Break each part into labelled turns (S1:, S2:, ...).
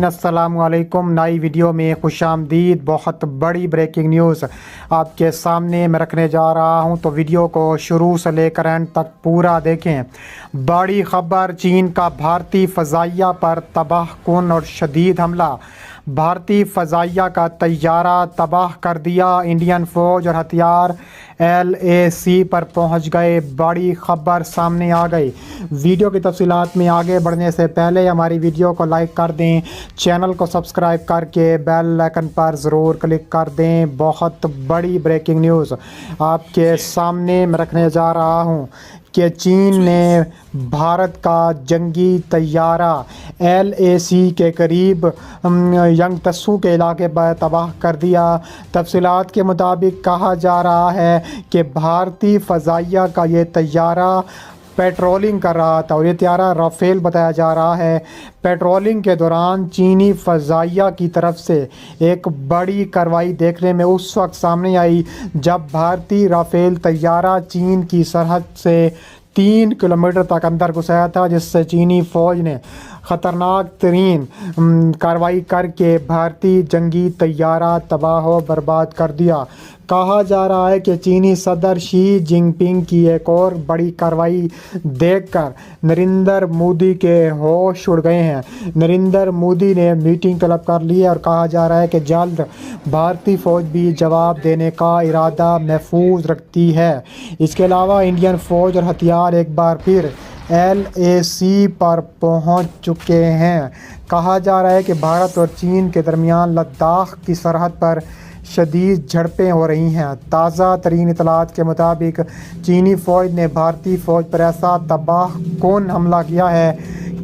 S1: अस्सलामुअलैकुम। नई वीडियो में खुशामदीद। बहुत बड़ी ब्रेकिंग न्यूज़ आपके सामने मैं रखने जा रहा हूं, तो वीडियो को शुरू से लेकर एंड तक पूरा देखें। बड़ी खबर, चीन का भारतीय फ़ज़ाइया पर तबाहकुन और शदीद हमला। भारतीय फ़ज़ाइया का तैयारा तबाह कर दिया। इंडियन फ़ौज और हथियार LAC पर पहुंच गए। बड़ी खबर सामने आ गई। वीडियो की तफसीलात में आगे बढ़ने से पहले हमारी वीडियो को लाइक कर दें, चैनल को सब्सक्राइब करके बेल आइकन पर ज़रूर क्लिक कर दें। बहुत बड़ी ब्रेकिंग न्यूज़ आपके सामने मैं रखने जा रहा हूं कि चीन ने भारत का जंगी तैयारा LAC के करीब यंगतसू के इलाके पर तबाह कर दिया। तफसीलात के मुताबिक कहा जा रहा है कि भारतीय फ़ज़ाइया का ये तैयारा पेट्रोलिंग कर रहा था और ये तैयारा राफेल बताया जा रहा है। पेट्रोलिंग के दौरान चीनी फ़ज़ाइया की तरफ से एक बड़ी कार्रवाई देखने में उस वक्त सामने आई जब भारतीय राफेल तैयारा चीन की सरहद से 3 किलोमीटर तक अंदर घुसाया था, जिससे चीनी फ़ौज ने ख़तरनाक तरीन कार्रवाई करके भारतीय जंगी तैयारा तबाह बर्बाद कर दिया। कहा जा रहा है कि चीनी सदर शी जिनपिंग की एक और बड़ी कार्रवाई देखकर नरेंद्र मोदी के होश उड़ गए हैं। नरेंद्र मोदी ने मीटिंग तलब कर ली है और कहा जा रहा है कि जल्द भारतीय फ़ौज भी जवाब देने का इरादा महफूज रखती है। इसके अलावा इंडियन फ़ौज और हथियार एक बार फिर LAC पर पहुंच चुके हैं। कहा जा रहा है कि भारत और चीन के दरमियान लद्दाख की सरहद पर शदीद झड़पें हो रही हैं। ताज़ा तरीन इतलात के मुताबिक चीनी फ़ौज ने भारतीय फ़ौज पर ऐसा तबाहकुन हमला किया है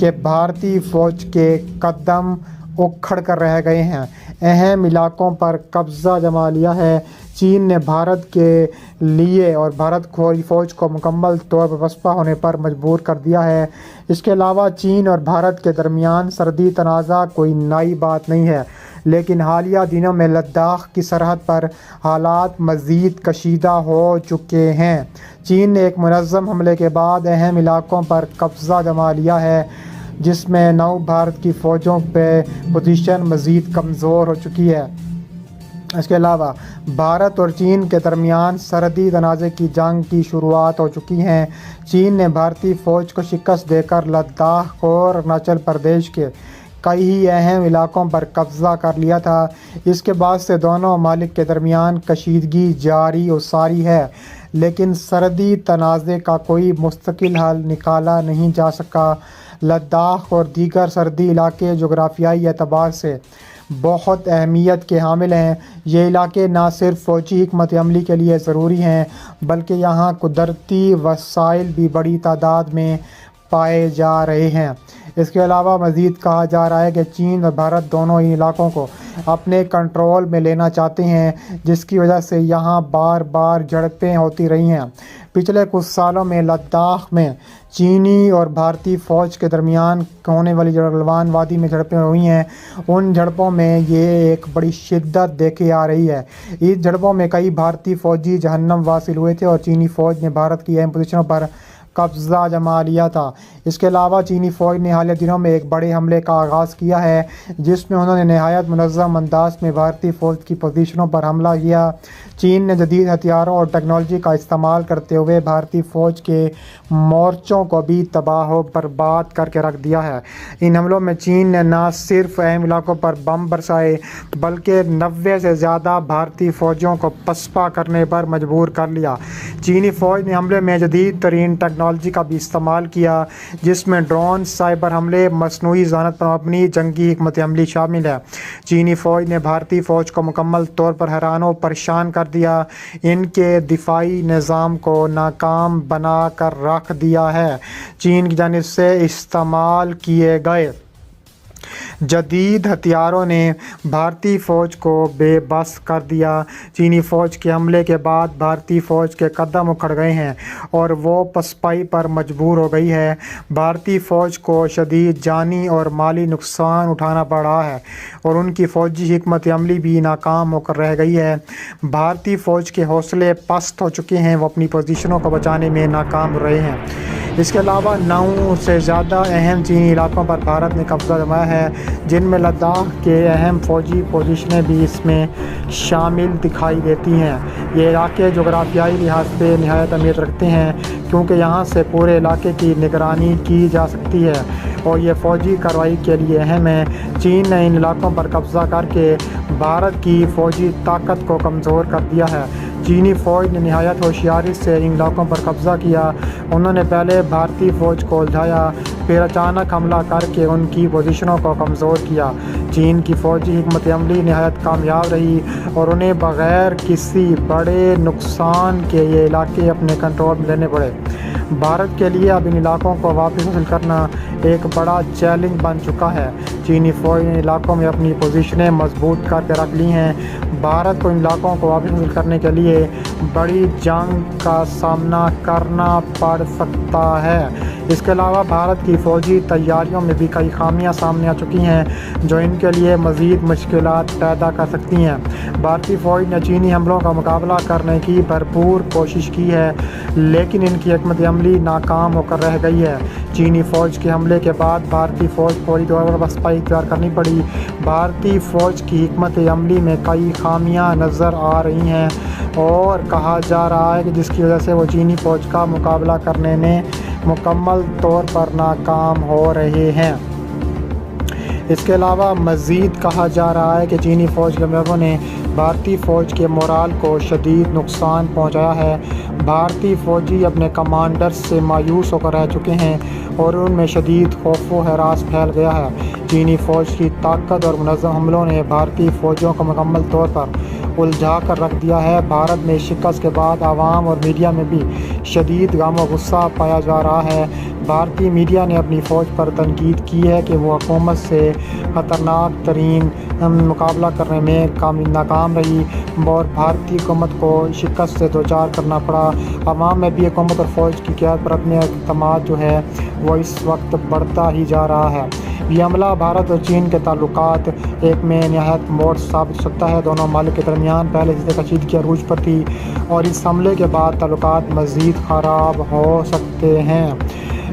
S1: कि भारतीय फ़ौज के कदम उखड़ कर रह गए हैं। अहम इलाकों पर कब्ज़ा जमा लिया है। चीन ने भारत के लिए और भारत फ़ौज को मुकम्मल तौर पर पसपा होने पर मजबूर कर दिया है। इसके अलावा चीन और भारत के दरमियान सरहदी तनाज़ा कोई नई बात नहीं है, लेकिन हालिया दिनों में लद्दाख की सरहद पर हालात मज़ीद कशीदा हो चुके हैं। चीन ने एक मुनज़्ज़म हमले के बाद अहम इलाकों पर कब्ज़ा जमा लिया है, जिसमें नौ भारत की फ़ौजों पे पोजीशन मज़ीद कमज़ोर हो चुकी है। इसके अलावा भारत और चीन के दरमियान सरहदी तनाज़े की जंग की शुरुआत हो चुकी है। चीन ने भारतीय फ़ौज को शिकस्त देकर लद्दाख और अरुणाचल प्रदेश के कई अहम इलाकों पर कब्ज़ा कर लिया था। इसके बाद से दोनों ममालिक के दरमियान कशीदगी जारी और सारी है, लेकिन सरहदी तनाज़े का कोई मुस्तकिल हल निकाला नहीं जा सका। लद्दाख और दीगर सरहदी इलाके जोग्राफियाई एतबार से बहुत अहमियत के हामिल हैं। ये इलाके ना सिर्फ फ़ौजी हिकमत अमली के लिए ज़रूरी हैं, बल्कि यहाँ कुदरती वसाइल भी बड़ी तादाद में पाए जा रहे हैं। इसके अलावा मज़ीद कहा जा रहा है कि चीन और भारत दोनों ही इलाकों को अपने कंट्रोल में लेना चाहते हैं, जिसकी वजह से यहाँ बार बार झड़पें होती रही हैं। पिछले कुछ सालों में लद्दाख में चीनी और भारतीय फ़ौज के दरमियान होने वाली जो गलवान वादी में झड़पें हुई हैं, उन झड़पों में ये एक बड़ी शिद्दत देखी आ रही है। इस झड़पों में कई भारतीय फ़ौजी जहन्नम वासिल हुए थे और चीनी फ़ौज ने भारत की अहम पोजीशनों पर कब्ज़ा जमा लिया था। इसके अलावा चीनी फ़ौज ने हालिया दिनों में एक बड़े हमले का आगाज़ किया है, जिसमें उन्होंने नहायत मुनज़्ज़म अंदाज में भारतीय फ़ौज की पोजीशनों पर हमला किया। चीन ने जदीद हथियारों और टेक्नोलॉजी का इस्तेमाल करते हुए भारतीय फ़ौज के मोर्चों को भी तबाह बर्बाद करके रख दिया है। इन हमलों में चीन ने न सिर्फ अहम इलाकों पर बम बरसाए, बल्कि 90 से ज़्यादा भारतीय फ़ौजियों को पसपा करने पर मजबूर कर लिया। चीनी फ़ौज ने हमले में जदीद तरीन टेक्नोलॉजी का भी इस्तेमाल किया, जिसमें ड्रोन, साइबर हमले, मसनूई ज़हानत पर मबनी जंगी हिकमत अमली शामिल है। चीनी फ़ौज ने भारतीय फ़ौज को मुकम्मल तौर पर हैरान व परेशान कर दिया। इनके दिफाई निज़ाम को नाकाम बना कर रख दिया है। चीन की जानिब से इस्तेमाल किए गए जदीद हथियारों ने भारतीय फ़ौज को बेबस कर दिया। चीनी फ़ौज के हमले के बाद भारतीय फ़ौज के कदम उखड़ गए हैं और वो पसपाई पर मजबूर हो गई है। भारतीय फ़ौज को शदीद जानी और माली नुकसान उठाना पड़ा है और उनकी फ़ौजी हिकमत अमली भी नाकाम होकर रह गई है। भारतीय फ़ौज के हौसले पस्त हो चुके हैं, वो अपनी पोजीशनों को बचाने में नाकाम रहे हैं। اس کے علاوہ 9 سے زیادہ اہم چینی علاقوں پر بھارت نے قبضہ جمایا ہے، جن میں لداخ کے اہم فوجی پوزیشنیں بھی اس میں شامل دکھائی دیتی ہیں۔ یہ علاقے جغرافیائی لحاظ سے نہایت اہمیت رکھتے ہیں کیونکہ یہاں سے پورے علاقے کی نگرانی کی جا سکتی ہے اور یہ فوجی کارروائی کے لیے اہم ہے۔ چین نے ان علاقوں پر قبضہ کر کے بھارت کی فوجی طاقت کو کمزور کر دیا ہے۔ چینی فوج نے نہایت ہوشیاری سے ان علاقوں پر قبضہ کیا۔ انہوں نے پہلے بھارتی فوج کو الجھایا، پھر اچانک حملہ کر کے ان کی پوزیشنوں کو کمزور کیا۔ چین کی فوجی حکمت عملی نہایت کامیاب رہی اور انہیں بغیر کسی بڑے نقصان کے یہ علاقے اپنے کنٹرول میں لینے پڑے۔ بھارت کے لیے اب ان علاقوں کو واپس حاصل کرنا ایک بڑا چیلنج بن چکا ہے۔ چینی فوج نے ان علاقوں میں اپنی پوزیشنیں مضبوط کر کے رکھ لی ہیں۔ بھارت کو ان علاقوں کو واپس حاصل کرنے کے لیے بڑی جنگ کا سامنا کرنا پڑ سکتا ہے۔ اس کے علاوہ بھارت کی فوجی تیاریوں میں بھی کئی خامیاں سامنے آ چکی ہیں جو ان کے لیے مزید مشکلات پیدا کر سکتی ہیں۔ بھارتی فوج نے چینی حملوں کا مقابلہ کرنے کی بھرپور کوشش کی ہے لیکن ان کی حکمت عملی ناکام ہو کر رہ گئی ہے۔ چینی فوج کے حملے کے بعد بھارتی فوج فوری طور پر پسپائی اختیار کرنی پڑی۔ بھارتی فوج کی حکمت عملی میں کئی خامیاں نظر آ رہی ہیں اور کہا جا رہا ہے کہ جس کی وجہ سے وہ چینی فوج کا مقابلہ کرنے میں مکمل طور پر ناکام ہو رہے ہیں۔ اس کے علاوہ مزید کہا جا رہا ہے کہ چینی فوج کے ممبروں نے بھارتی فوج کے مورال کو شدید نقصان پہنچایا ہے۔ بھارتی فوجی اپنے کمانڈرز سے مایوس ہو کر رہ چکے ہیں اور ان میں شدید خوف و ہراس پھیل گیا ہے۔ چینی فوج کی طاقت اور منظم حملوں نے بھارتی فوجیوں کو مکمل طور پر الجھا کر رکھ دیا ہے۔ بھارت میں شکست کے بعد عوام اور میڈیا میں بھی شدید غم و غصہ پایا جا رہا ہے۔ بھارتی میڈیا نے اپنی فوج پر تنقید کی ہے کہ وہ حکومت سے خطرناک ترین مقابلہ کرنے میں ناکام رہی اور بھارتی حکومت کو شکست سے دوچار کرنا پڑا۔ عوام میں بھی حکومت اور فوج کی قیادت پر اپنے اعتماد جو ہے وہ اس وقت بڑھتا ہی جا رہا ہے۔ یہ حملہ بھارت اور چین کے تعلقات ایک میں نہایت موڑ ثابت ہو سکتا ہے۔ دونوں ممالک کے درمیان پہلے سے کشیدگی عروج پر تھی اور اس حملے کے بعد تعلقات مزید خراب ہو سکتے ہیں۔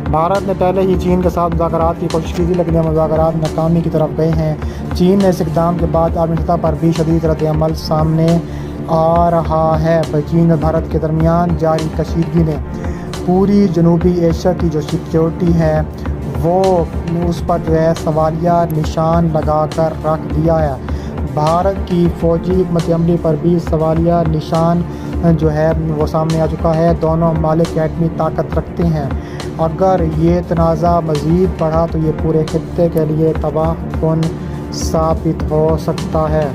S1: بھارت نے پہلے ہی چین کے ساتھ مذاکرات کی کوشش کی تھی لیکن یہ مذاکرات ناکامی کی طرف گئے ہیں۔ چین نے اس اقدام کے بعد عالمی سطح پر بھی شدید رد عمل سامنے آ رہا ہے۔ چین اور بھارت کے درمیان جاری کشیدگی نے پوری جنوبی ایشیا کی جو سیکیورٹی ہے وہ اس پر جو ہے سوالیہ نشان لگا کر رکھ دیا ہے۔ بھارت کی فوجی حکمت عملی پر بھی سوالیہ نشان جو ہے وہ سامنے آ چکا ہے۔ دونوں ممالک ایٹمی طاقت رکھتے ہیں۔ اگر یہ تنازع مزید بڑھا تو یہ پورے خطے کے لیے تباہ کن ثابت ہو سکتا ہے۔